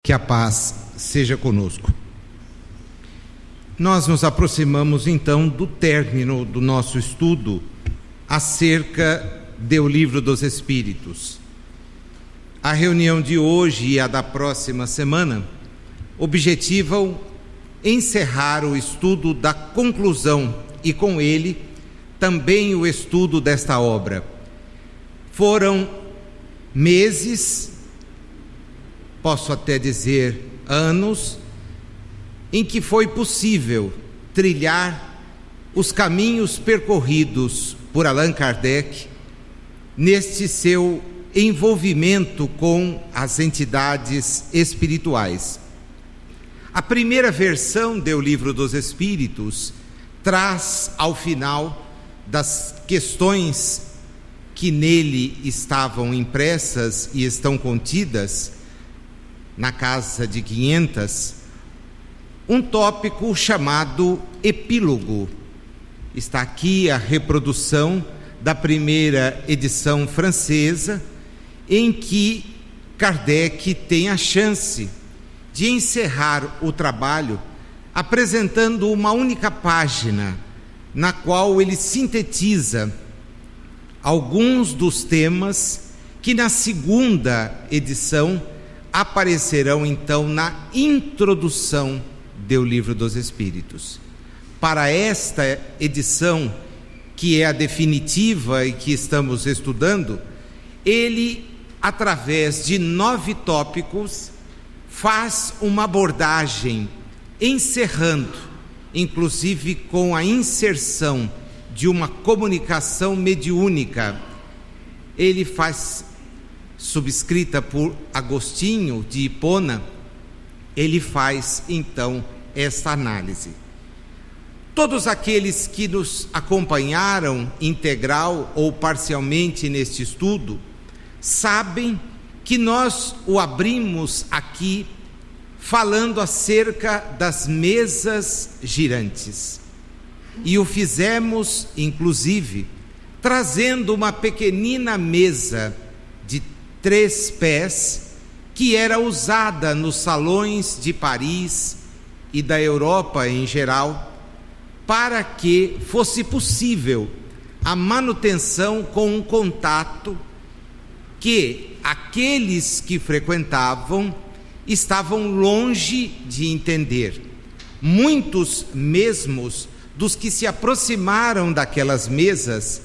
Que a paz seja conosco. Nós nos aproximamos então do término do nosso estudo acerca do Livro dos Espíritos. A reunião de hoje e a da próxima semana objetivam encerrar o estudo da conclusão e com ele também o estudo desta obra. Foram meses, posso até dizer anos, em que foi possível trilhar os caminhos percorridos por Allan Kardec neste seu envolvimento com as entidades espirituais. A primeira versão do Livro dos Espíritos traz ao final das questões que nele estavam impressas e estão contidas na casa de 500, um tópico chamado epílogo. Está aqui a reprodução da primeira edição francesa, em que Kardec tem a chance de encerrar o trabalho apresentando uma única página, na qual ele sintetiza alguns dos temas que na segunda edição aparecerão então na introdução do Livro dos Espíritos. Para esta edição, que é a definitiva e que estamos estudando, ele, através de 9 tópicos, faz uma abordagem encerrando, inclusive com a inserção de uma comunicação mediúnica. Ele faz, subscrita por Agostinho de Hipona, ele faz então esta análise. Todos aqueles que nos acompanharam integral ou parcialmente neste estudo sabem que nós o abrimos aqui falando acerca das mesas girantes, e o fizemos inclusive trazendo uma pequenina mesa de 3 pés, que era usada nos salões de Paris e da Europa em geral, para que fosse possível a manutenção com um contato que aqueles que frequentavam estavam longe de entender. Muitos mesmos dos que se aproximaram daquelas mesas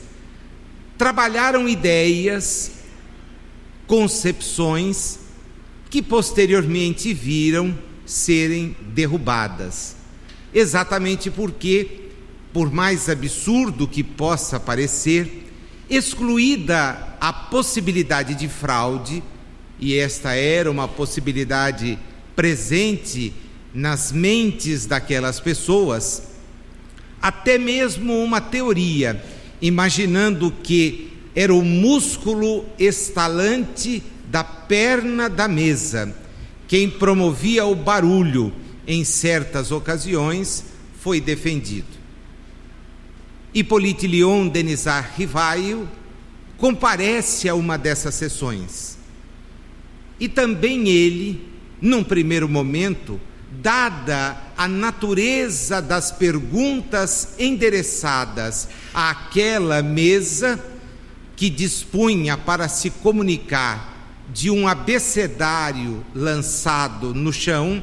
trabalharam ideias, concepções que posteriormente viram serem derrubadas, exatamente porque, por mais absurdo que possa parecer, excluída a possibilidade de fraude, e esta era uma possibilidade presente nas mentes daquelas pessoas, até mesmo uma teoria, imaginando que era o músculo estalante da perna da mesa quem promovia o barulho em certas ocasiões, foi defendido. Hippolyte Léon Denisard Rivail comparece a uma dessas sessões, e também ele, num primeiro momento, dada a natureza das perguntas endereçadas àquela mesa que dispunha para se comunicar de um abecedário lançado no chão,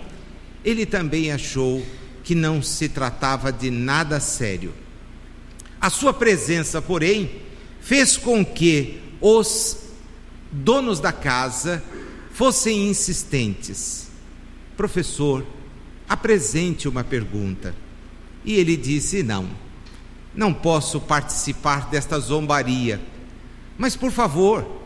ele também achou que não se tratava de nada sério. A sua presença, porém, fez com que os donos da casa fossem insistentes. Professor, apresente uma pergunta. E ele disse: não posso participar desta zombaria, mas por favor,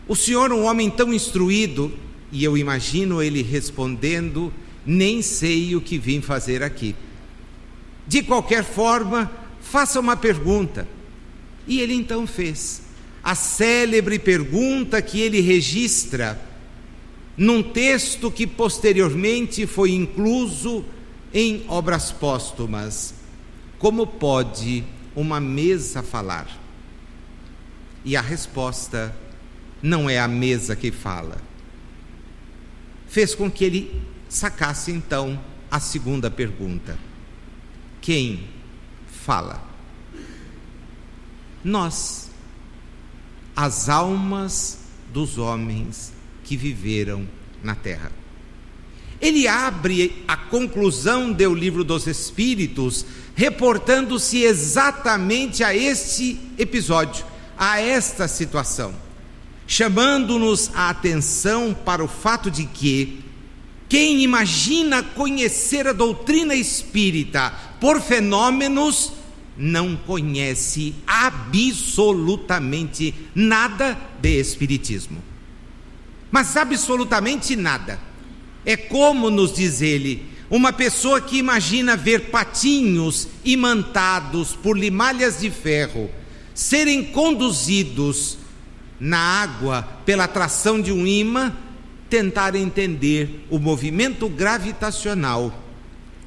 o senhor, um homem tão instruído, e eu imagino ele respondendo: nem sei o que vim fazer aqui. De qualquer forma, faça uma pergunta. E ele então fez a célebre pergunta que ele registra num texto que posteriormente foi incluso em obras póstumas: como pode uma mesa falar? E a resposta não é a mesa que fala. fez com que ele sacasse então a segunda pergunta: quem fala? Nós, as almas dos homens que viveram na terra. Ele abre a conclusão do Livro dos Espíritos, reportando-se exatamente a este episódio, a esta situação, chamando-nos a atenção para o fato de que quem imagina conhecer a doutrina espírita por fenômenos não conhece absolutamente nada de espiritismo. Mas absolutamente nada. É como, nos diz ele, uma pessoa que imagina ver patinhos imantados por limalhas de ferro serem conduzidos na água pela atração de um imã, tentar entender o movimento gravitacional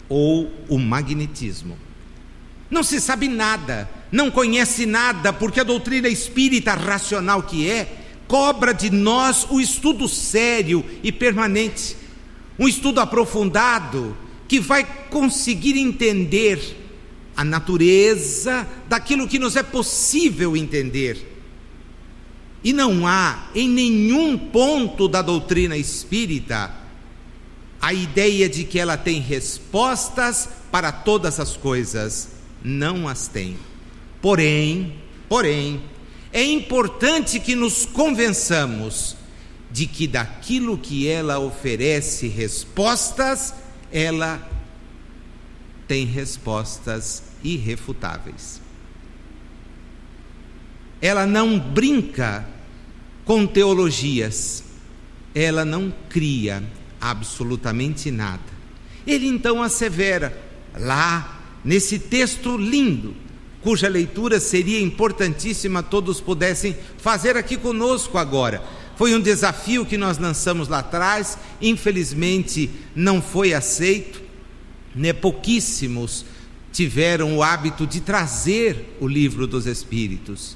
ou o magnetismo. Não se sabe nada, não conhece nada, porque a doutrina espírita racional que é, cobra de nós o estudo sério e permanente, um estudo aprofundado que vai conseguir entender a natureza daquilo que nos é possível entender. E não há em nenhum ponto da doutrina espírita a ideia de que ela tem respostas para todas as coisas. Não as tem. Porém, é importante que nos convençamos de que daquilo que ela oferece respostas, ela tem respostas irrefutáveis. Ela não brinca com teologias, ela não cria absolutamente nada. Ele então assevera, lá nesse texto lindo, cuja leitura seria importantíssima, todos pudessem fazer aqui conosco agora. Foi um desafio que nós lançamos lá atrás, infelizmente não foi aceito, né? Pouquíssimos tiveram o hábito de trazer o Livro dos Espíritos.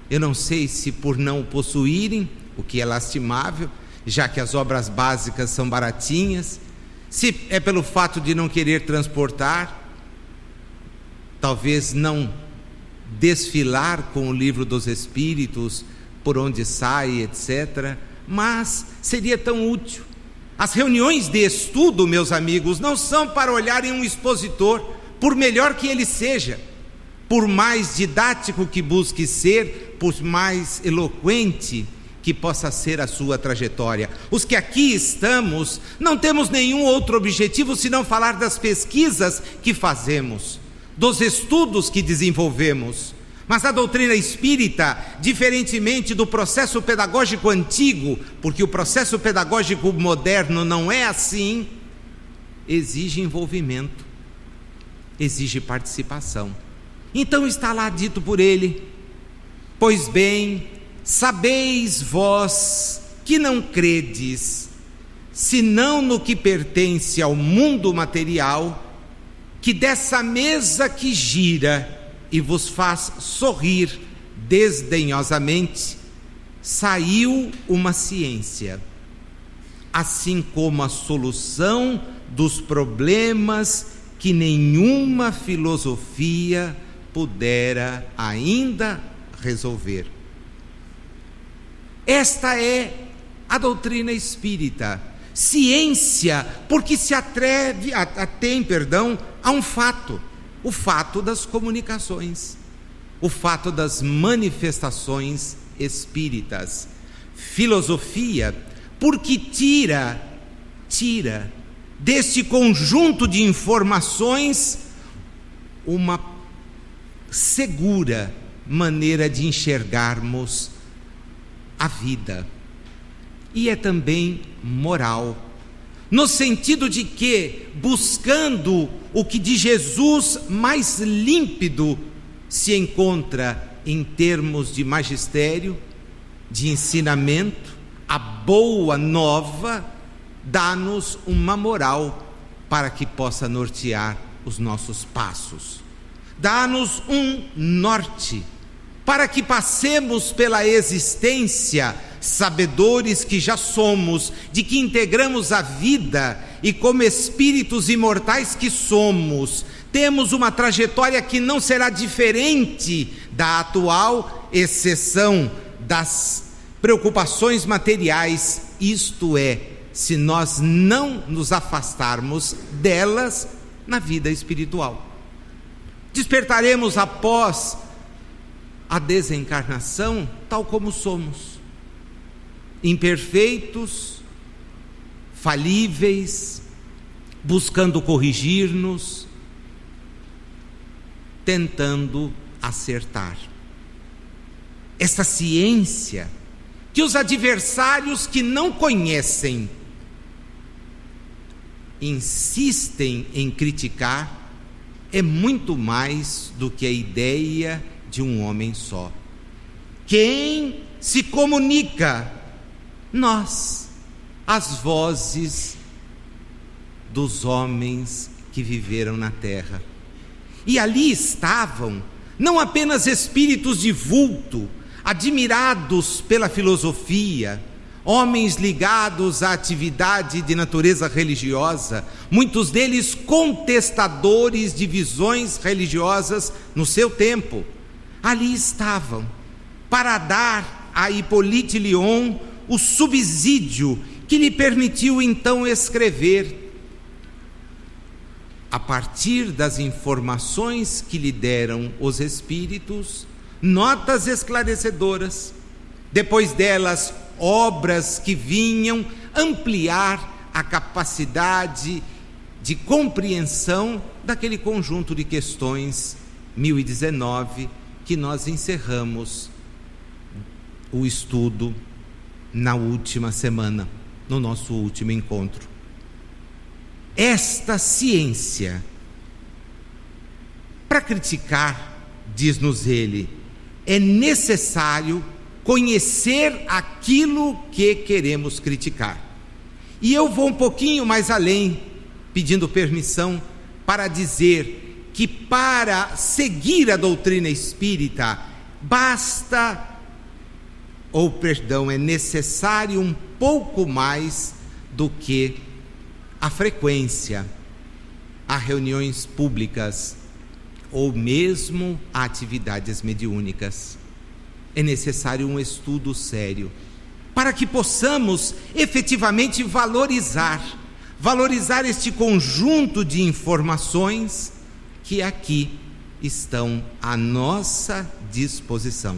Eu não sei se por não o possuírem, o que é lastimável, já que as obras básicas são baratinhas, se é pelo fato de não querer transportar, talvez não desfilar com o Livro dos Espíritos por onde sai, etc. Mas seria tão útil. As reuniões de estudo, meus amigos, não são para olhar em um expositor, por melhor que ele seja, por mais didático que busque ser, por mais eloquente que possa ser a sua trajetória. Os que aqui estamos, não temos nenhum outro objetivo senão falar das pesquisas que fazemos, dos estudos que desenvolvemos. Mas a doutrina espírita, diferentemente do processo pedagógico antigo, porque o processo pedagógico moderno não é assim, exige envolvimento, exige participação. Então está lá dito por ele: pois bem, sabeis vós que não credes, senão no que pertence ao mundo material, que dessa mesa que gira e vos faz sorrir desdenhosamente, saiu uma ciência, assim como a solução dos problemas que nenhuma filosofia pudera ainda resolver. Esta é a doutrina espírita, ciência, porque se atém a um fato, o fato das comunicações, o fato das manifestações espíritas. Filosofia, porque tira deste conjunto de informações uma segura maneira de enxergarmos a vida. E é também moral, no sentido de que, buscando o que de Jesus mais límpido se encontra em termos de magistério, de ensinamento, a boa nova dá-nos uma moral para que possa nortear os nossos passos. Dá-nos um norte para que passemos pela existência, sabedores que já somos, de que integramos a vida e como espíritos imortais que somos, temos uma trajetória que não será diferente da atual, exceção das preocupações materiais, isto é, se nós não nos afastarmos delas na vida espiritual. Despertaremos após a desencarnação tal como somos, imperfeitos, falíveis, buscando corrigir-nos, tentando acertar. Essa ciência que os adversários que não conhecem insistem em criticar é muito mais do que a ideia de um homem só. Quem se comunica? Nós, as vozes dos homens que viveram na terra. E ali estavam não apenas espíritos de vulto, admirados pela filosofia, homens ligados à atividade de natureza religiosa, muitos deles contestadores de visões religiosas no seu tempo. Ali estavam para dar a Hippolyte Lyon o subsídio que lhe permitiu então escrever, a partir das informações que lhe deram os espíritos, notas esclarecedoras, depois delas obras que vinham ampliar a capacidade de compreensão daquele conjunto de questões 1019 que nós encerramos o estudo na última semana, no nosso último encontro. Esta ciência, para criticar, diz-nos ele, é necessário conhecer aquilo que queremos criticar. E eu vou um pouquinho mais além, pedindo permissão para dizer que para seguir a doutrina espírita é necessário um pouco mais do que a frequência a reuniões públicas ou mesmo a atividades mediúnicas. É necessário um estudo sério para que possamos efetivamente valorizar este conjunto de informações que aqui estão à nossa disposição.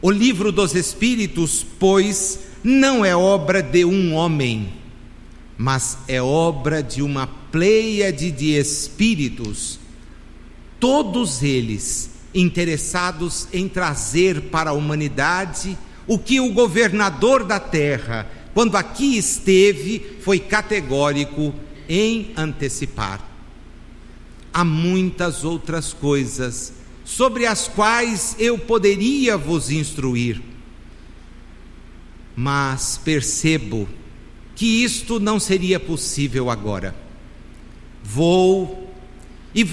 O Livro dos Espíritos, pois, não é obra de um homem, mas é obra de uma pleiade de espíritos, todos eles interessados em trazer para a humanidade o que o governador da terra, quando aqui esteve, foi categórico em antecipar. Há muitas outras coisas sobre as quais eu poderia vos instruir, mas percebo que isto não seria possível agora. Vou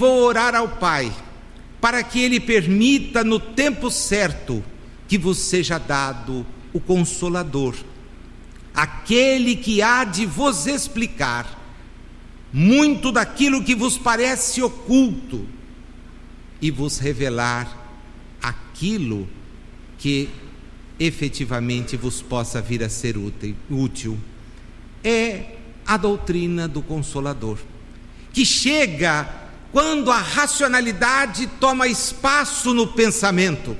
orar ao Pai, para que Ele permita no tempo certo que vos seja dado o Consolador, aquele que há de vos explicar muito daquilo que vos parece oculto e vos revelar aquilo que efetivamente vos possa vir a ser útil. É a doutrina do Consolador, que chega quando a racionalidade toma espaço no pensamento,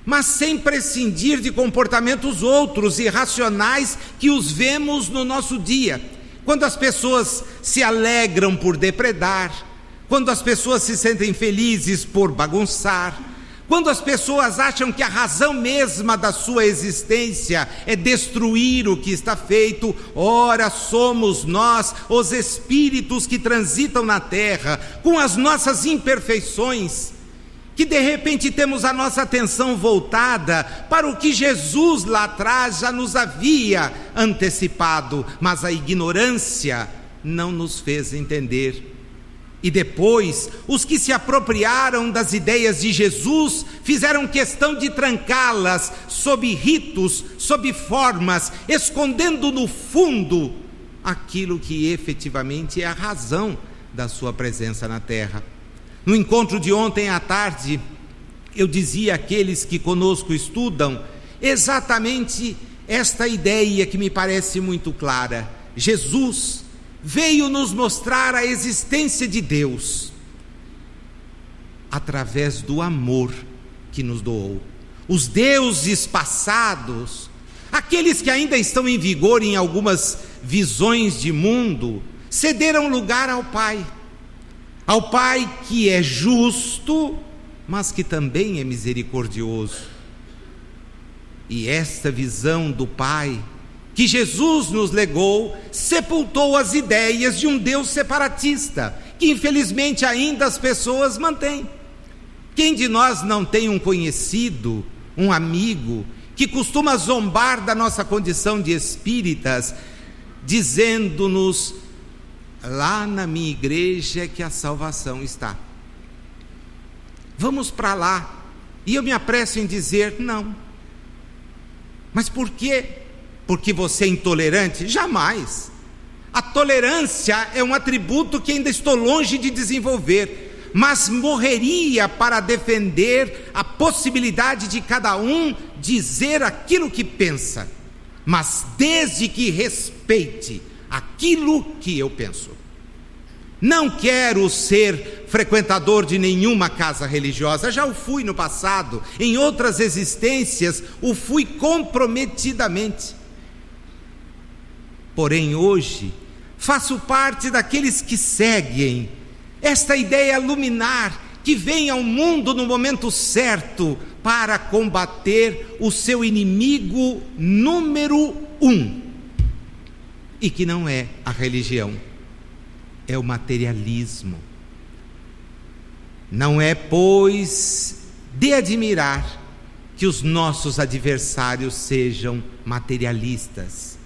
mas sem prescindir de comportamentos outros irracionais que os vemos no nosso dia. Quando as pessoas se alegram por depredar, quando as pessoas se sentem felizes por bagunçar, quando as pessoas acham que a razão mesma da sua existência é destruir o que está feito, ora somos nós, os espíritos que transitam na terra, com as nossas imperfeições, que de repente temos a nossa atenção voltada para o que Jesus lá atrás já nos havia antecipado, mas a ignorância não nos fez entender E depois, os que se apropriaram das ideias de Jesus fizeram questão de trancá-las sob ritos, sob formas, escondendo no fundo aquilo que efetivamente é a razão da sua presença na terra. No encontro de ontem à tarde, eu dizia àqueles que conosco estudam exatamente esta ideia que me parece muito clara. Jesus veio nos mostrar a existência de Deus através do amor que nos doou. Os deuses passados, aqueles que ainda estão em vigor em algumas visões de mundo, cederam lugar ao Pai que é justo, mas que também é misericordioso. E esta visão do Pai que Jesus nos legou sepultou as ideias de um Deus separatista, que infelizmente ainda as pessoas mantêm. Quem de nós não tem um conhecido, um amigo, que costuma zombar da nossa condição de espíritas, dizendo-nos: lá na minha igreja é que a salvação está. Vamos para lá. E eu me apresso em dizer: não. Mas por quê? Porque você é intolerante? Jamais. A tolerância é um atributo que ainda estou longe de desenvolver, mas morreria para defender a possibilidade de cada um dizer aquilo que pensa, mas desde que respeite aquilo que eu penso. Não quero ser frequentador de nenhuma casa religiosa, já o fui no passado, em outras existências o fui comprometidamente. Porém hoje faço parte daqueles que seguem esta ideia luminar, que vem ao mundo no momento certo para combater o seu inimigo número 1, e que não é a religião, é o materialismo. Não é, pois, de admirar que os nossos adversários sejam materialistas,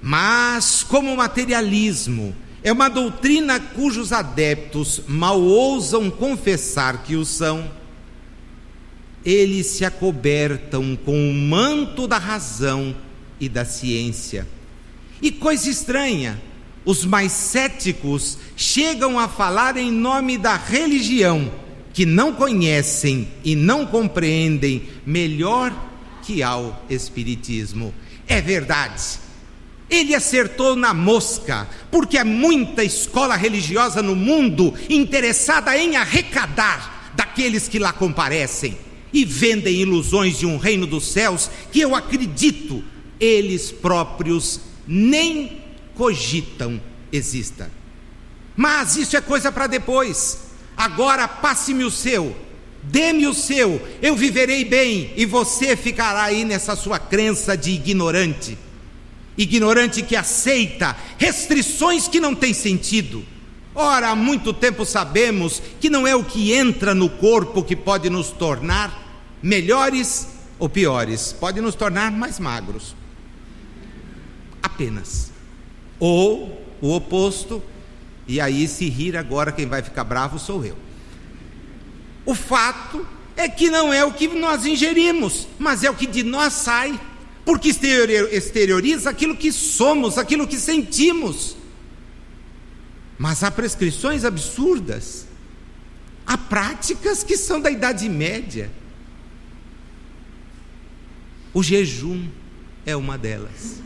mas como o materialismo é uma doutrina cujos adeptos mal ousam confessar que o são, eles se acobertam com o manto da razão e da ciência. E coisa estranha, os mais céticos chegam a falar em nome da religião, que não conhecem e não compreendem melhor que ao Espiritismo. É verdade, ele acertou na mosca, porque há muita escola religiosa no mundo interessada em arrecadar daqueles que lá comparecem e vendem ilusões de um reino dos céus que eu acredito eles próprios nem cogitam exista. Mas isso é coisa para depois. Agora passe-me o seu, dê-me o seu, eu viverei bem, e você ficará aí nessa sua crença de ignorante que aceita restrições que não têm sentido. Ora, há muito tempo sabemos que não é o que entra no corpo que pode nos tornar melhores ou piores, pode nos tornar mais magros, apenas, ou o oposto. E aí, se rir agora, quem vai ficar bravo sou eu. O fato é que não é o que nós ingerimos, mas é o que de nós sai, porque exterioriza aquilo que somos, aquilo que sentimos. Mas há prescrições absurdas, há práticas que são da Idade Média. O jejum é uma delas.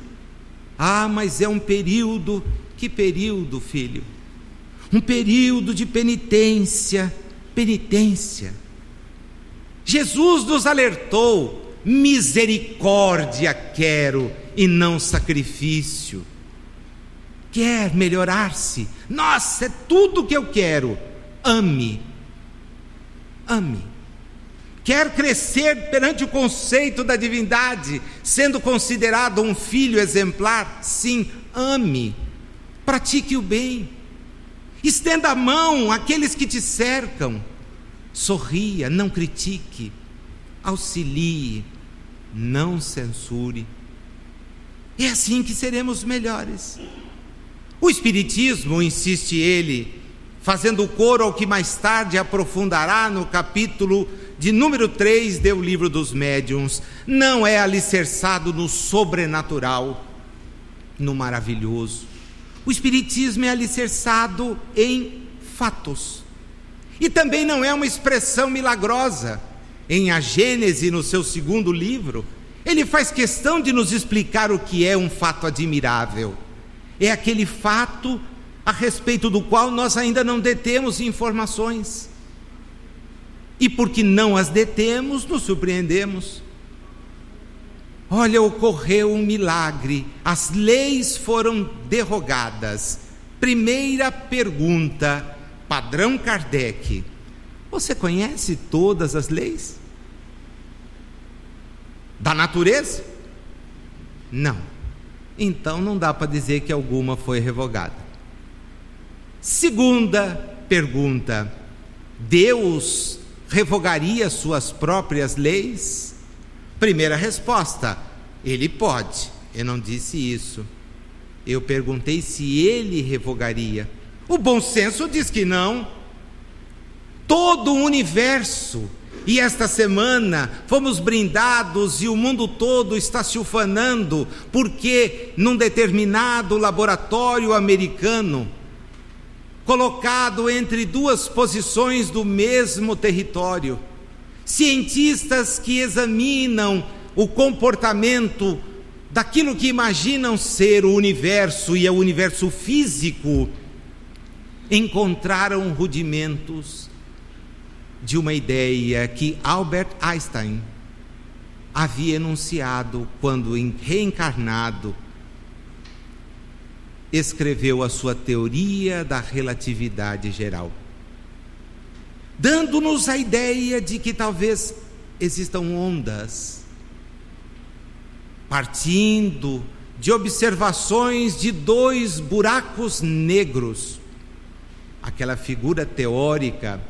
Ah, mas é um período. Que período, filho? Um período de penitência. Jesus nos alertou: misericórdia quero e não sacrifício. Quer melhorar-se? Nossa, é tudo o que eu quero. Ame. Quer crescer perante o conceito da divindade, sendo considerado um filho exemplar? Sim, ame. Pratique o bem. Estenda a mão àqueles que te cercam. Sorria, não critique. Auxilie, não censure. É assim que seremos melhores. O Espiritismo, insiste ele, fazendo coro ao que mais tarde aprofundará no capítulo de número 3 do Livro dos Médiuns, não é alicerçado no sobrenatural, no maravilhoso. O Espiritismo é alicerçado em fatos. E também não é uma expressão milagrosa. Em A Gênese, no seu 2º livro, ele faz questão de nos explicar o que é um fato admirável. É aquele fato a respeito do qual nós ainda não detemos informações. E porque não as detemos, nos surpreendemos. Olha, ocorreu um milagre, as leis foram derrogadas. Primeira pergunta, padrão Kardec: você conhece todas as leis da natureza? Não. Então não dá para dizer que alguma foi revogada. Segunda pergunta, Deus revogaria suas próprias leis? Primeira resposta, ele pode. Eu não disse isso. Eu perguntei se ele revogaria. O bom senso diz que não. Todo o universo, e esta semana fomos brindados e o mundo todo está se ufanando, porque num determinado laboratório americano, colocado entre duas posições do mesmo território, cientistas que examinam o comportamento daquilo que imaginam ser o universo e é o universo físico, encontraram rudimentos de uma ideia que Albert Einstein havia enunciado quando reencarnado escreveu a sua teoria da relatividade geral, dando-nos a ideia de que talvez existam ondas partindo de observações de 2 buracos negros, aquela figura teórica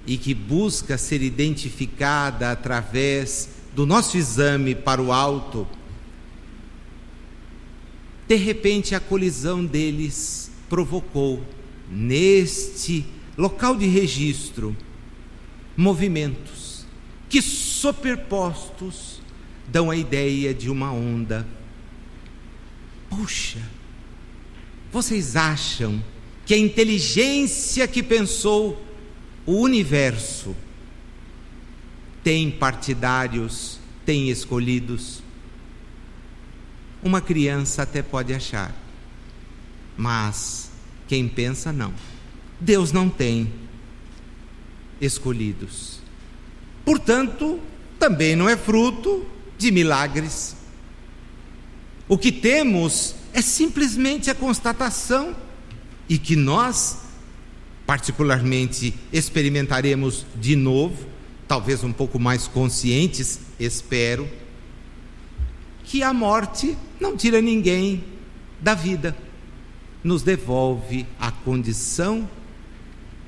e que busca ser identificada através do nosso exame para o alto. De repente, a colisão deles provocou, neste local de registro, movimentos que, superpostos, dão a ideia de uma onda. Puxa, vocês acham que a inteligência que pensou o universo tem partidários, tem escolhidos? Uma criança até pode achar, mas quem pensa não. Deus não tem escolhidos. Portanto, também não é fruto de milagres. O que temos é simplesmente a constatação, e que nós particularmente experimentaremos de novo, talvez um pouco mais conscientes, espero, que a morte não tira ninguém da vida, nos devolve a condição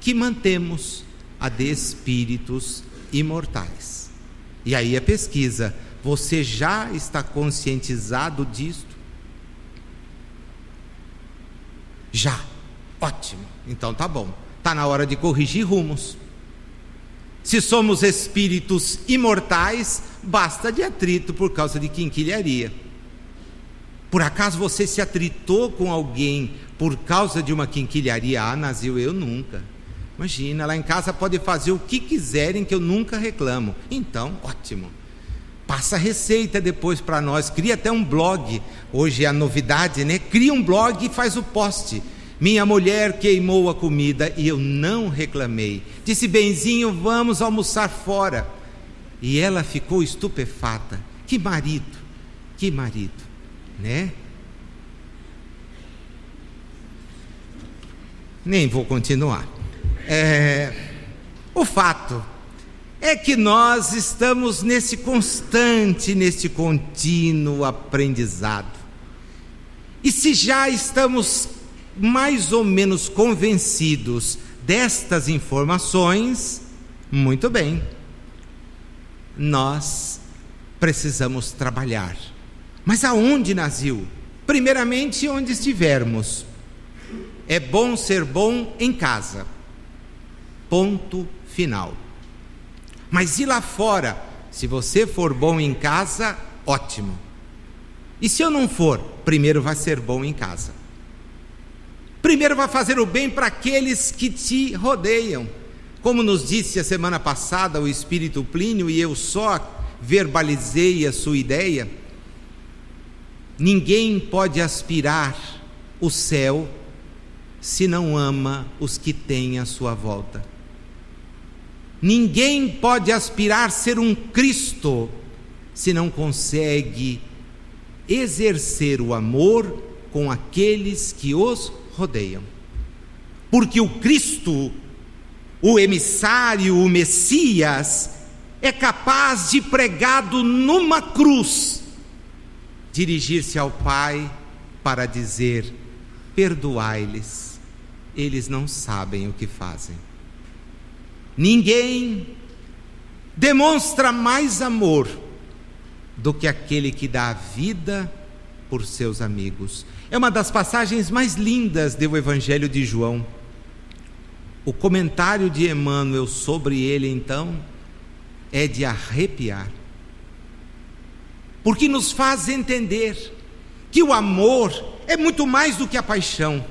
que mantemos, a de espíritos imortais. E aí a pesquisa: você já está conscientizado disto? Já, ótimo, então tá bom, está na hora de corrigir rumos. Se somos espíritos imortais, basta de atrito por causa de quinquilharia. Por acaso você se atritou com alguém por causa de uma quinquilharia? Ah, Nazil, eu nunca. Imagina, lá em casa pode fazer o que quiserem que eu nunca reclamo. Então, ótimo. Passa a receita depois para nós, cria até um blog. Hoje é a novidade, né? Cria um blog e faz o post. Minha mulher queimou a comida e eu não reclamei. Disse: benzinho, vamos almoçar fora. E ela ficou estupefata. Que marido, né? Nem vou continuar. O fato é que nós estamos nesse contínuo aprendizado. E se já estamos mais ou menos convencidos destas informações, muito bem, nós precisamos trabalhar. Mas aonde, Nazil? Primeiramente, onde estivermos. é bom ser bom em casa. Ponto final. Mas e lá fora? Se você for bom em casa, ótimo. E se eu não for? Primeiro vai ser bom em casa. Primeiro vai fazer o bem para aqueles que te rodeiam. Como nos disse a semana passada o Espírito Plínio, e eu só verbalizei a sua ideia, ninguém pode aspirar o céu se não ama os que tem à sua volta. Ninguém pode aspirar ser um Cristo se não consegue exercer o amor com aqueles que os rodeiam. Porque o Cristo, o emissário, o Messias, é capaz de, pregado numa cruz, dirigir-se ao Pai para dizer: perdoai-lhes, eles não sabem o que fazem. Ninguém demonstra mais amor do que aquele que dá a vida por seus amigos. É uma das passagens mais lindas do Evangelho de João. O comentário de Emmanuel sobre ele, então, é de arrepiar, porque nos faz entender que o amor é muito mais do que a paixão.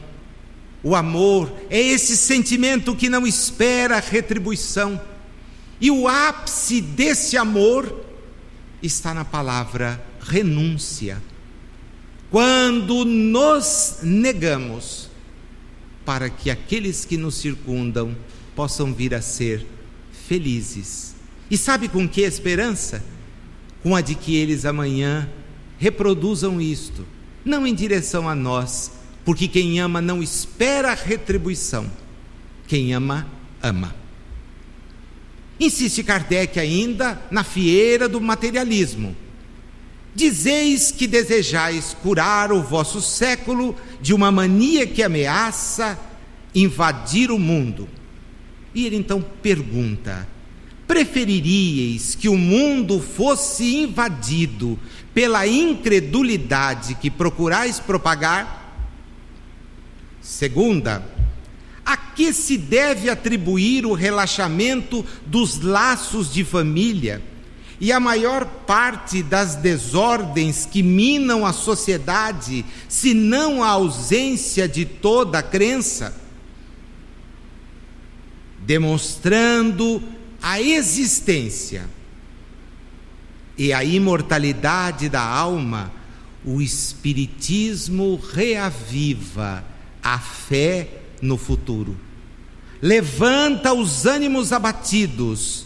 O amor é esse sentimento que não espera retribuição, e o ápice desse amor está na palavra renúncia. Quando nos negamos para que aqueles que nos circundam possam vir a ser felizes. E sabe com que esperança? Com a de que eles amanhã reproduzam isto, não em direção a nós, porque quem ama não espera retribuição. Quem ama, ama. Insiste Kardec ainda na fieira do materialismo. Dizeis que desejais curar o vosso século de uma mania que ameaça invadir o mundo. E ele então pergunta: preferiríeis que o mundo fosse invadido pela incredulidade que procurais propagar? Segunda, a que se deve atribuir o relaxamento dos laços de família e a maior parte das desordens que minam a sociedade, se não a ausência de toda a crença? Demonstrando a existência e a imortalidade da alma, o Espiritismo reaviva a fé no futuro, levanta os ânimos abatidos,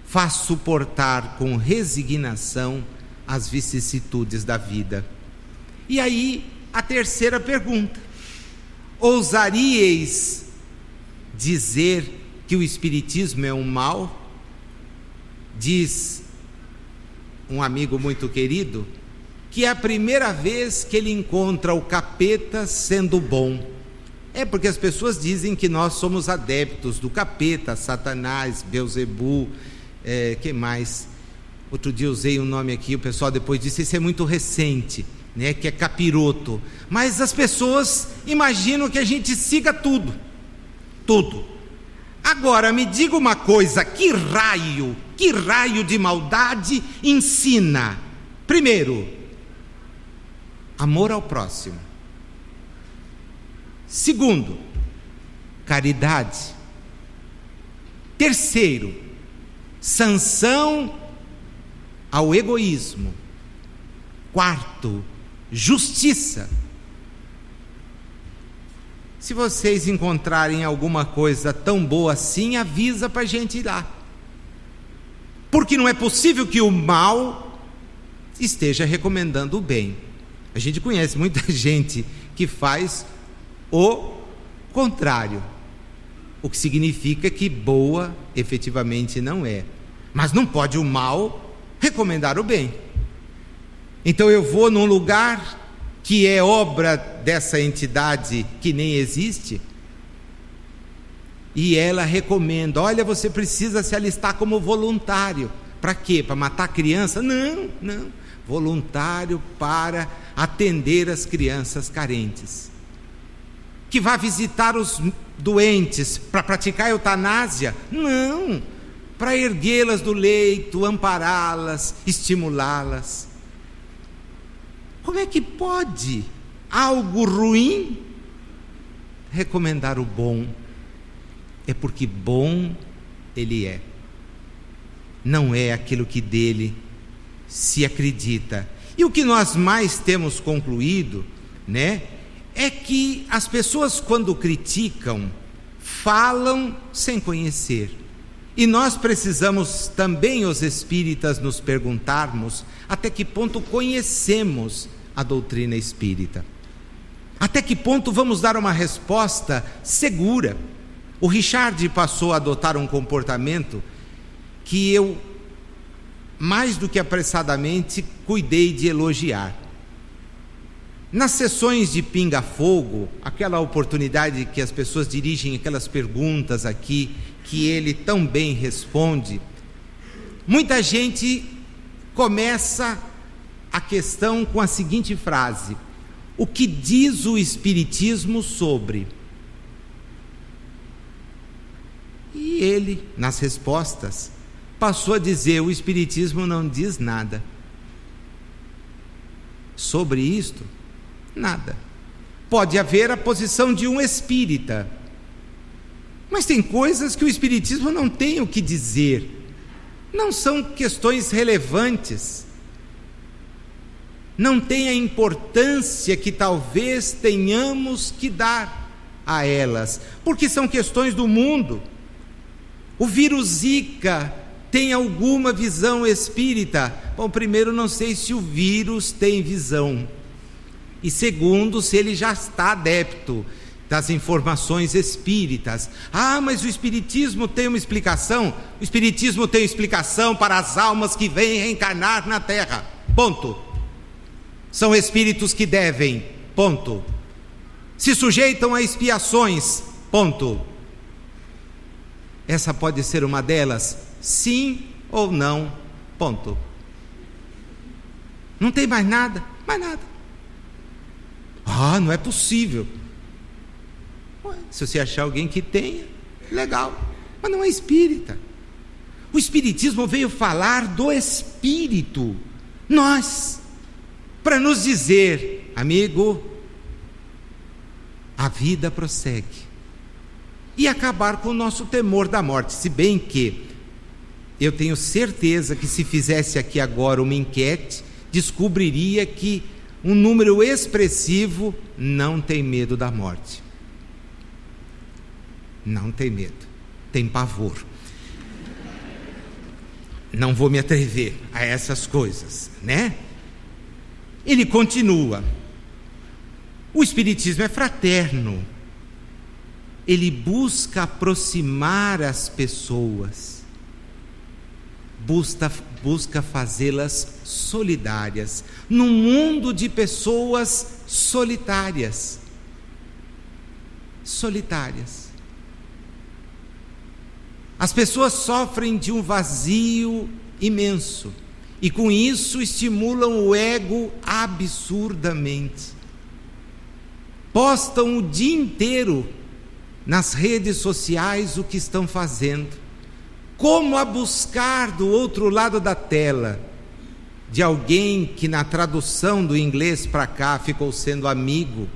faz suportar com resignação as vicissitudes da vida. E aí a terceira pergunta: ousaríeis dizer que o Espiritismo é um mal? Diz um amigo muito querido que é a primeira vez que ele encontra o capeta sendo bom. É porque as pessoas dizem que nós somos adeptos do capeta, Satanás, Beelzebu, que mais? Outro dia usei um nome aqui, o pessoal depois disse: isso é muito recente, né, que é capiroto. Mas as pessoas imaginam que a gente siga tudo. Agora me diga uma coisa: que raio de maldade ensina? Primeiro, amor ao próximo. Segundo, caridade. Terceiro, sanção ao egoísmo. Quarto, justiça. Se vocês encontrarem alguma coisa tão boa assim, avisa para a gente ir lá, porque não é possível que o mal esteja recomendando o bem. A gente conhece muita gente que faz o contrário, o que significa que boa efetivamente não é. Mas não pode o mal recomendar o bem. Então eu vou num lugar que é obra dessa entidade que nem existe, e ela recomenda: olha, você precisa se alistar como voluntário. Para quê? Para matar criança? Não. Voluntário para atender as crianças carentes. que vá visitar os doentes para praticar a eutanásia. Não, para erguê-las do leito, ampará-las, estimulá-las. Como é que pode algo ruim recomendar o bom? É porque bom ele é. Não é aquilo que dele se acredita. E o que nós mais temos concluído, né, é que as pessoas, quando criticam, falam sem conhecer. E nós precisamos também, os espíritas, nos perguntarmos até que ponto conhecemos a doutrina espírita. Até que ponto vamos dar uma resposta segura. O Richard passou a adotar um comportamento que eu, mais do que apressadamente, cuidei de elogiar. Nas sessões de pinga-fogo, aquela oportunidade que as pessoas dirigem aquelas perguntas aqui, que ele tão bem responde, muita gente começa a questão com a seguinte frase: o que diz o Espiritismo sobre? E ele, nas respostas, passou a dizer: o Espiritismo não diz nada. Sobre isto, nada. Pode haver a posição de um espírita, mas tem coisas que o Espiritismo não tem o que dizer. Não são questões relevantes. Não tem a importância que talvez tenhamos que dar a elas, porque são questões do mundo. O vírus Zika tem alguma visão espírita? Bom, primeiro, não sei se o vírus tem visão. E segundo, se ele já está adepto das informações espíritas. Ah, mas o Espiritismo tem uma explicação? O Espiritismo tem explicação para as almas que vêm reencarnar na Terra. Ponto. São espíritos que devem. Ponto. Se sujeitam a expiações. Ponto. Essa pode ser uma delas? Sim ou não? Ponto. Não tem mais nada? Mais nada. Ah, não é possível. Ué, se você achar alguém que tenha, legal, mas não é espírita. O Espiritismo veio falar do Espírito, nós, para nos dizer: amigo, a vida prossegue, e acabar com o nosso temor da morte. Se bem que eu tenho certeza que, se fizesse aqui agora uma enquete, descobriria que um número expressivo não tem medo da morte. Não tem medo, tem pavor. Não vou me atrever a essas coisas, né? Ele continua: o Espiritismo é fraterno. Ele busca aproximar as pessoas, busca fazê-las solidárias, num mundo de pessoas solitárias. Solitárias. As pessoas sofrem de um vazio imenso, e com isso estimulam o ego absurdamente. Postam o dia inteiro nas redes sociais o que estão fazendo, como a buscar do outro lado da tela de alguém que, na tradução do inglês para cá, ficou sendo amigo,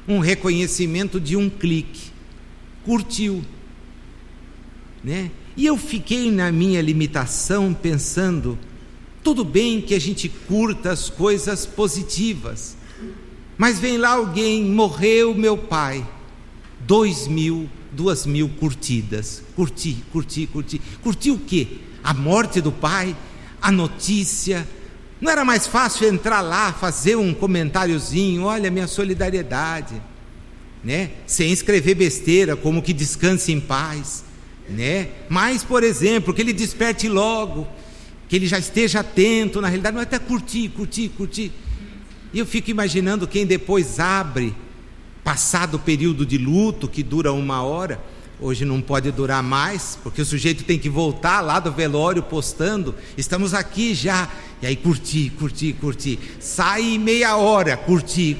um reconhecimento de um clique. Curtiu, né? E eu fiquei na minha limitação pensando: tudo bem que a gente curta as coisas positivas, mas vem lá alguém: morreu meu pai, 2.000 curtidas. Curti. Curti o quê? A morte do pai? A notícia? Não era mais fácil entrar lá, fazer um comentáriozinho: olha, minha solidariedade, né? Sem escrever besteira como que descanse em paz, né? Mas, por exemplo, que ele desperte logo, que ele já esteja atento. Na realidade, não é até curtir. E eu fico imaginando quem depois abre, passado o período de luto, que dura 1 hora, hoje não pode durar mais, porque o sujeito tem que voltar lá do velório postando: estamos aqui já, e aí curti, sai em meia hora, curti,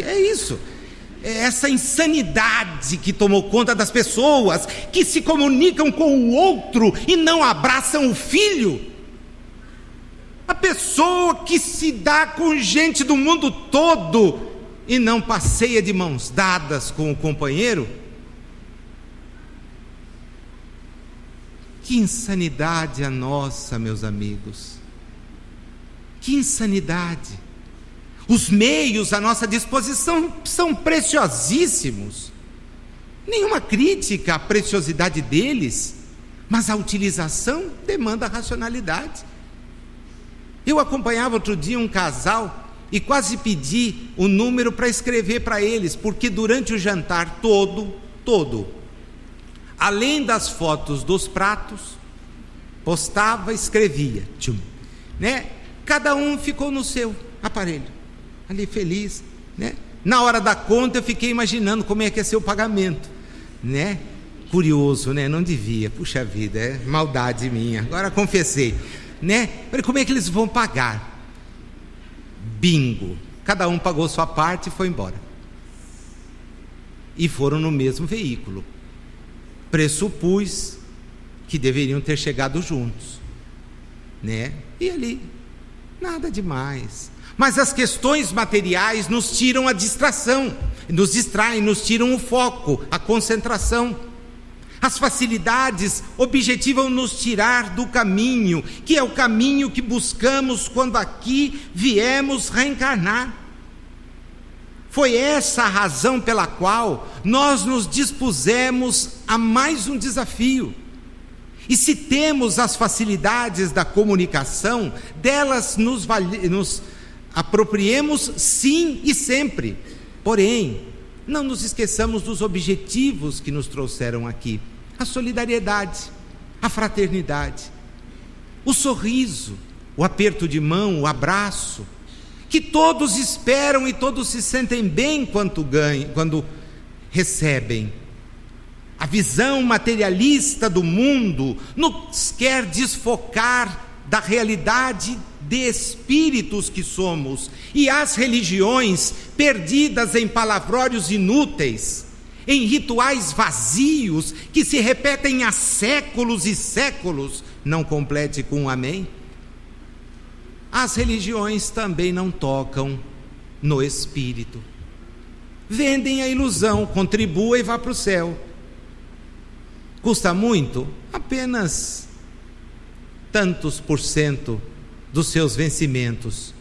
é isso. essa insanidade que tomou conta das pessoas que se comunicam com o outro e não abraçam o filho. A pessoa que se dá com gente do mundo todo e não passeia de mãos dadas com o companheiro. Que insanidade a nossa, meus amigos. Que insanidade. Os meios à nossa disposição são preciosíssimos. Nenhuma crítica à preciosidade deles, mas a utilização demanda racionalidade. Eu acompanhava outro dia um casal e quase pedi o número para escrever para eles, porque durante o jantar todo, além das fotos dos pratos, postava, escrevia, né? Cada um ficou no seu aparelho, ali feliz, né? Na hora da conta eu fiquei imaginando como é que ia ser o pagamento, né? Curioso, né? Não devia, puxa vida, é maldade minha, agora confessei, né? Como é que eles vão pagar? Bingo, cada um pagou sua parte e foi embora. E foram no mesmo veículo. Pressupus que deveriam ter chegado juntos, né? E ali, nada demais. Mas as questões materiais nos tiram a distração, nos distraem, nos tiram o foco, a concentração. As facilidades objetivam nos tirar do caminho, que é o caminho que buscamos quando aqui viemos reencarnar. Foi essa a razão pela qual nós nos dispusemos a mais um desafio. E se temos as facilidades da comunicação, delas nos apropriemos sim e sempre. Porém, não nos esqueçamos dos objetivos que nos trouxeram aqui: a solidariedade, a fraternidade, o sorriso, o aperto de mão, o abraço, que todos esperam e todos se sentem bem quando recebem. A visão materialista do mundo nos quer desfocar da realidade de espíritos que somos, e as religiões, perdidas em palavrórios inúteis, em rituais vazios que se repetem há séculos e séculos, não complete com um amém. As religiões também não tocam no espírito. Vendem a ilusão, contribua e vá para o céu. Custa muito? Apenas tantos % dos seus vencimentos.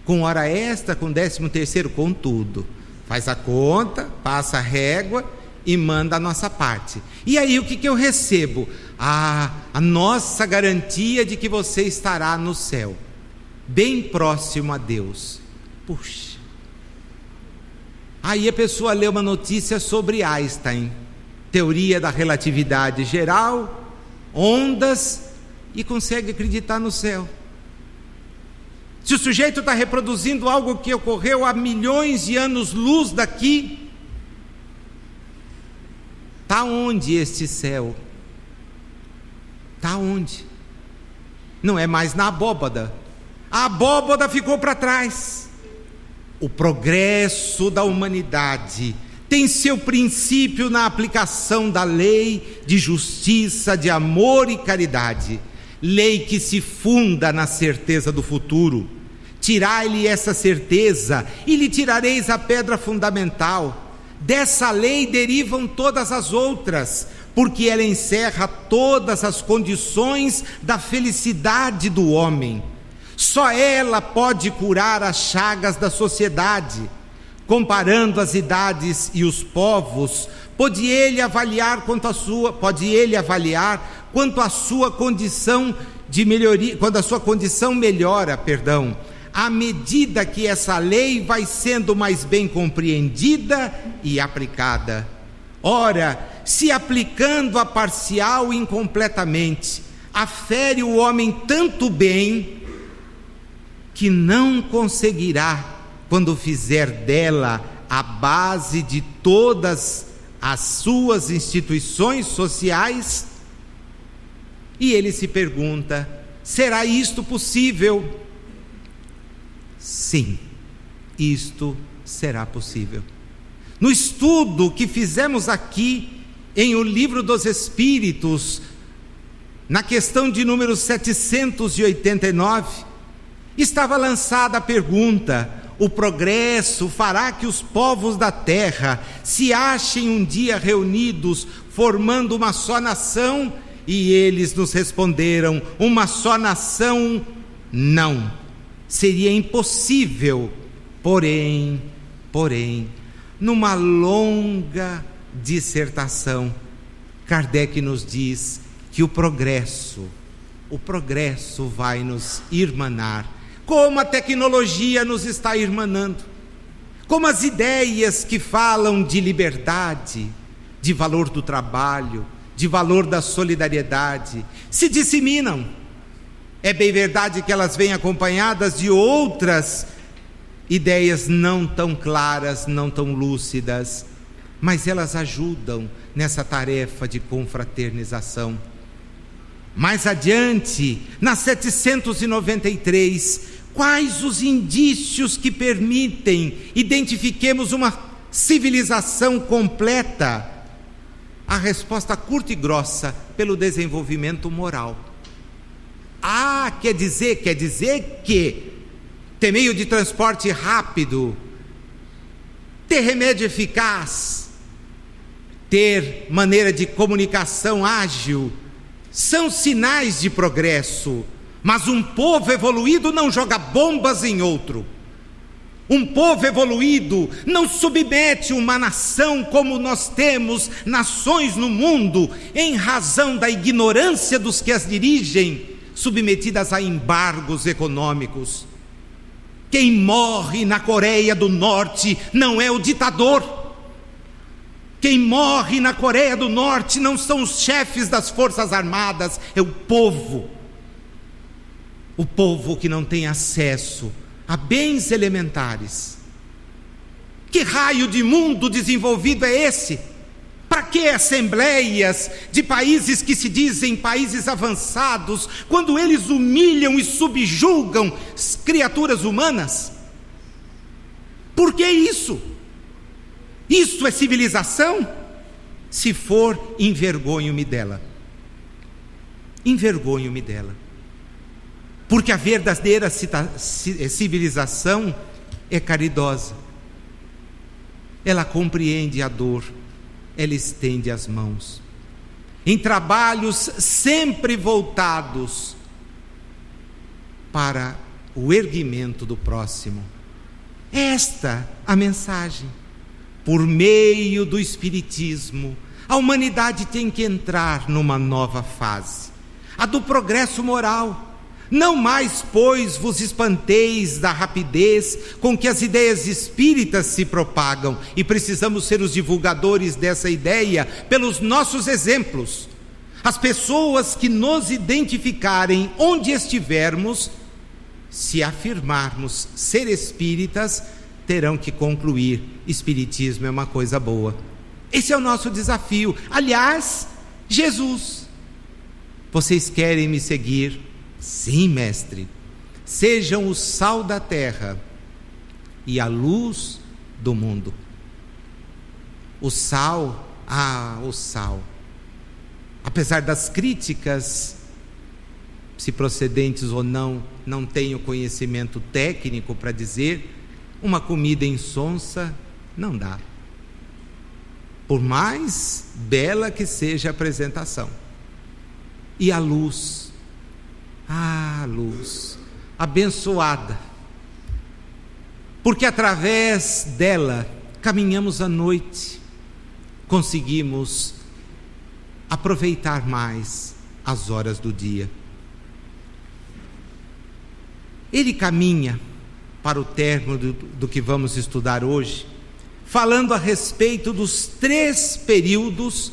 Com hora extra, com 13º, com tudo. Faz a conta, passa a régua e manda a nossa parte. E aí o que eu recebo? A nossa garantia de que você estará no céu, bem próximo a Deus. Puxa. Aí a pessoa lê uma notícia sobre Einstein, teoria da relatividade geral, ondas, e consegue acreditar no céu. Se o sujeito está reproduzindo algo que ocorreu há milhões de anos-luz daqui, está onde este céu? Está onde? Não é mais na abóbada. A abóbada ficou para trás. O progresso da humanidade tem seu princípio na aplicação da lei de justiça, de amor e caridade. Lei que se funda na certeza do futuro. Tirai-lhe essa certeza e lhe tirareis a pedra fundamental. Dessa lei derivam todas as outras, porque ela encerra todas as condições da felicidade do homem. Só ela pode curar as chagas da sociedade. Comparando as idades e os povos, pode ele avaliar quanto a sua condição de melhoria, quando a sua condição melhora, à medida que essa lei vai sendo mais bem compreendida e aplicada. Ora, se aplicando-a parcial e incompletamente, afere o homem tanto bem que não conseguirá, quando fizer dela a base de todas as suas instituições sociais. E ele se pergunta: será isto possível? Sim, isto será possível. No estudo que fizemos aqui em O Livro dos Espíritos, na questão de número 789, estava lançada a pergunta: o progresso fará que os povos da terra se achem um dia reunidos, formando uma só nação? E eles nos responderam: uma só nação, não. Seria impossível. Porém, numa longa dissertação, Kardec nos diz que o progresso vai nos irmanar, como a tecnologia nos está irmanando, como as ideias que falam de liberdade, de valor do trabalho, de valor da solidariedade, se disseminam. É bem verdade que elas vêm acompanhadas de outras ideias não tão claras, não tão lúcidas, mas elas ajudam nessa tarefa de confraternização. Mais adiante, na 793, quais os indícios que permitem identifiquemos uma civilização completa? A resposta curta e grossa: pelo desenvolvimento moral. Quer dizer que ter meio de transporte rápido, ter remédio eficaz, ter maneira de comunicação ágil, são sinais de progresso. Mas um povo evoluído não joga bombas em outro. Um povo evoluído não submete uma nação como nós temos nações no mundo, em razão da ignorância dos que as dirigem, submetidas a embargos econômicos. Quem morre na Coreia do Norte não é o ditador. Quem morre na Coreia do Norte não são os chefes das forças armadas, é o povo. O povo que não tem acesso a bens elementares. Que raio de mundo desenvolvido é esse? Para que assembleias de países que se dizem países avançados, quando eles humilham e subjugam criaturas humanas? Por que isso? Isso é civilização? Se for, envergonho-me dela. Envergonho-me dela. Porque a verdadeira civilização é caridosa. Ela compreende a dor, ela estende as mãos. Em trabalhos sempre voltados para o erguimento do próximo. Esta a mensagem. Por meio do Espiritismo, a humanidade tem que entrar numa nova fase, a do progresso moral. Não mais, pois, vos espanteis da rapidez com que as ideias espíritas se propagam, e precisamos ser os divulgadores dessa ideia pelos nossos exemplos. As pessoas que nos identificarem onde estivermos, se afirmarmos ser espíritas, terão que concluir: espiritismo é uma coisa boa. Esse é o nosso desafio. Aliás, Jesus: vocês querem me seguir? Sim, mestre. Sejam o sal da terra e a luz do mundo. O sal, o sal. Apesar das críticas, se procedentes ou não, não tenho conhecimento técnico para dizer, uma comida insonsa não dá, por mais bela que seja a apresentação. E a luz, luz abençoada, porque através dela caminhamos à noite, conseguimos aproveitar mais as horas do dia. Ele caminha para o término do que vamos estudar hoje, falando a respeito dos 3 períodos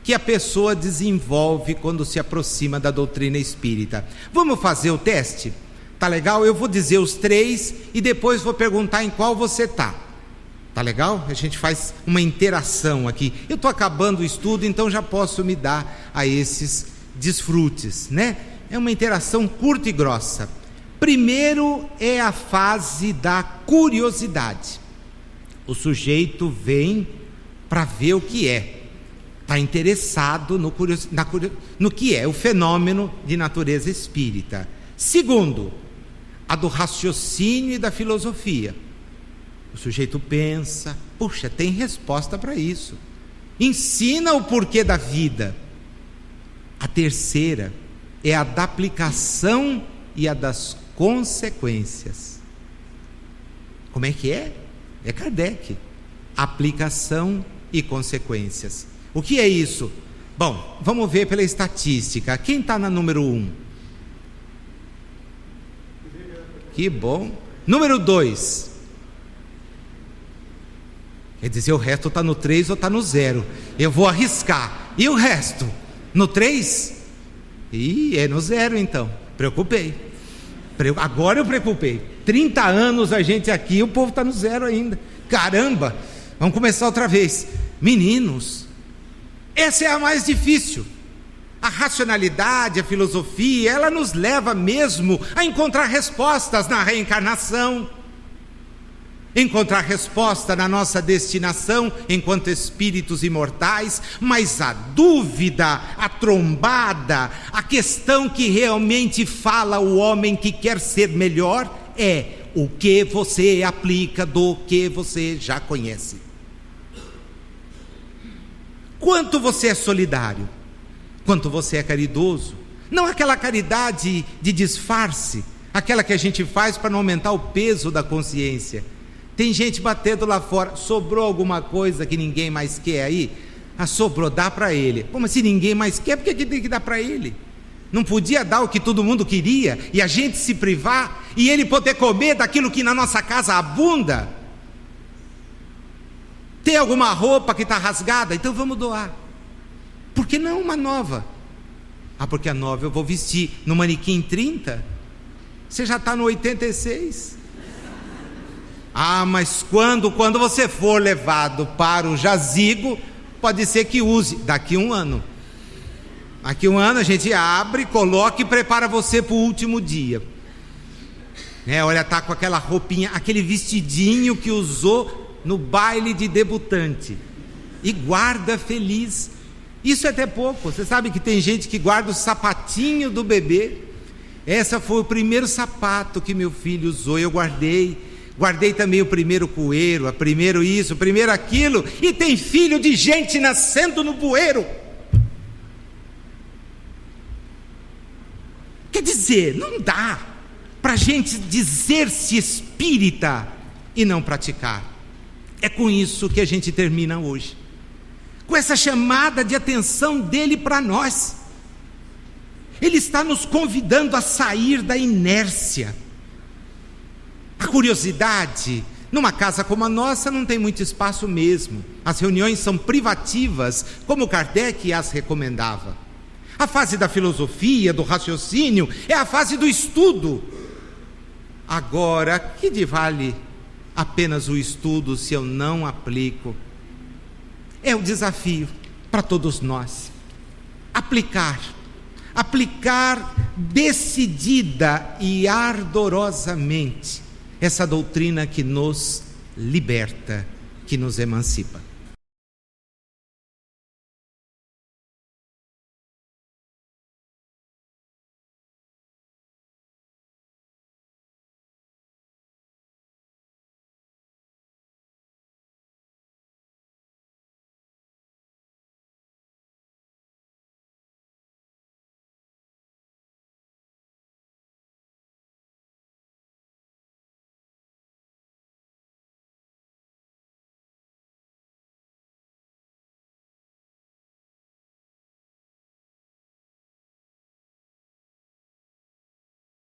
que a pessoa desenvolve quando se aproxima da doutrina espírita. Vamos fazer o teste? Tá legal? Eu vou dizer os 3 e depois vou perguntar em qual você tá. Tá legal? A gente faz uma interação aqui. Eu estou acabando o estudo, então já posso me dar a esses desfrutes, né? É uma interação curta e grossa. Primeiro é a fase da curiosidade. O sujeito vem para ver o que é, está interessado no que é o fenômeno de natureza espírita. Segundo, a do raciocínio e da filosofia. O sujeito pensa, puxa, tem resposta para isso. Ensina o porquê da vida. A terceira é a da aplicação e a das consequências. Como é que é? É Kardec. Aplicação e consequências. O que é isso? Bom, vamos ver pela estatística. Quem está na número 1? Que bom. Número 2. Quer dizer, o resto está no 3 ou está no 0. Eu vou arriscar. E o resto? No 3? Ih, é no 0 então. Preocupei. Agora eu preocupei. 30 anos a gente aqui, o povo está no 0 ainda. Caramba, vamos começar outra vez. Meninos, essa é a mais difícil. A racionalidade, a filosofia, ela nos leva mesmo a encontrar respostas na reencarnação, encontrar resposta na nossa destinação enquanto espíritos imortais, mas a dúvida, a trombada, a questão que realmente fala o homem que quer ser melhor é o que você aplica do que você já conhece. Quanto você é solidário? Quanto você é caridoso? Não aquela caridade de disfarce, aquela que a gente faz para não aumentar o peso da consciência. Tem gente batendo lá fora, sobrou alguma coisa que ninguém mais quer aí? Ah, sobrou, dá para ele. Pô, mas se ninguém mais quer, por que tem que dar para ele? Não podia dar o que todo mundo queria e a gente se privar e ele poder comer daquilo que na nossa casa abunda? Tem alguma roupa que está rasgada? Então vamos doar. Por que não uma nova? Ah, porque a nova eu vou vestir no manequim 30? Você já está no 86? Ah, mas quando você for levado para o jazigo, pode ser que use daqui a um ano. Daqui a um ano a gente abre, coloca e prepara você para o último dia. Olha, está com aquela roupinha, aquele vestidinho que usou no baile de debutante e guarda feliz. Isso é até pouco. Você sabe que tem gente que guarda o sapatinho do bebê. Esse foi o primeiro sapato que meu filho usou, eu guardei também o primeiro poeiro, a primeiro isso, o primeiro aquilo, e tem filho de gente nascendo no bueiro. Quer dizer, não dá para a gente dizer-se espírita e não praticar. É com isso que a gente termina hoje, com essa chamada de atenção dele para nós. Ele está nos convidando a sair da inércia. A curiosidade, numa casa como a nossa, não tem muito espaço mesmo. As reuniões são privativas, como Kardec as recomendava. A fase da filosofia, do raciocínio, é a fase do estudo. Agora, que vale apenas o estudo se eu não aplico? É o desafio para todos nós. Aplicar decidida e ardorosamente essa doutrina que nos liberta, que nos emancipa.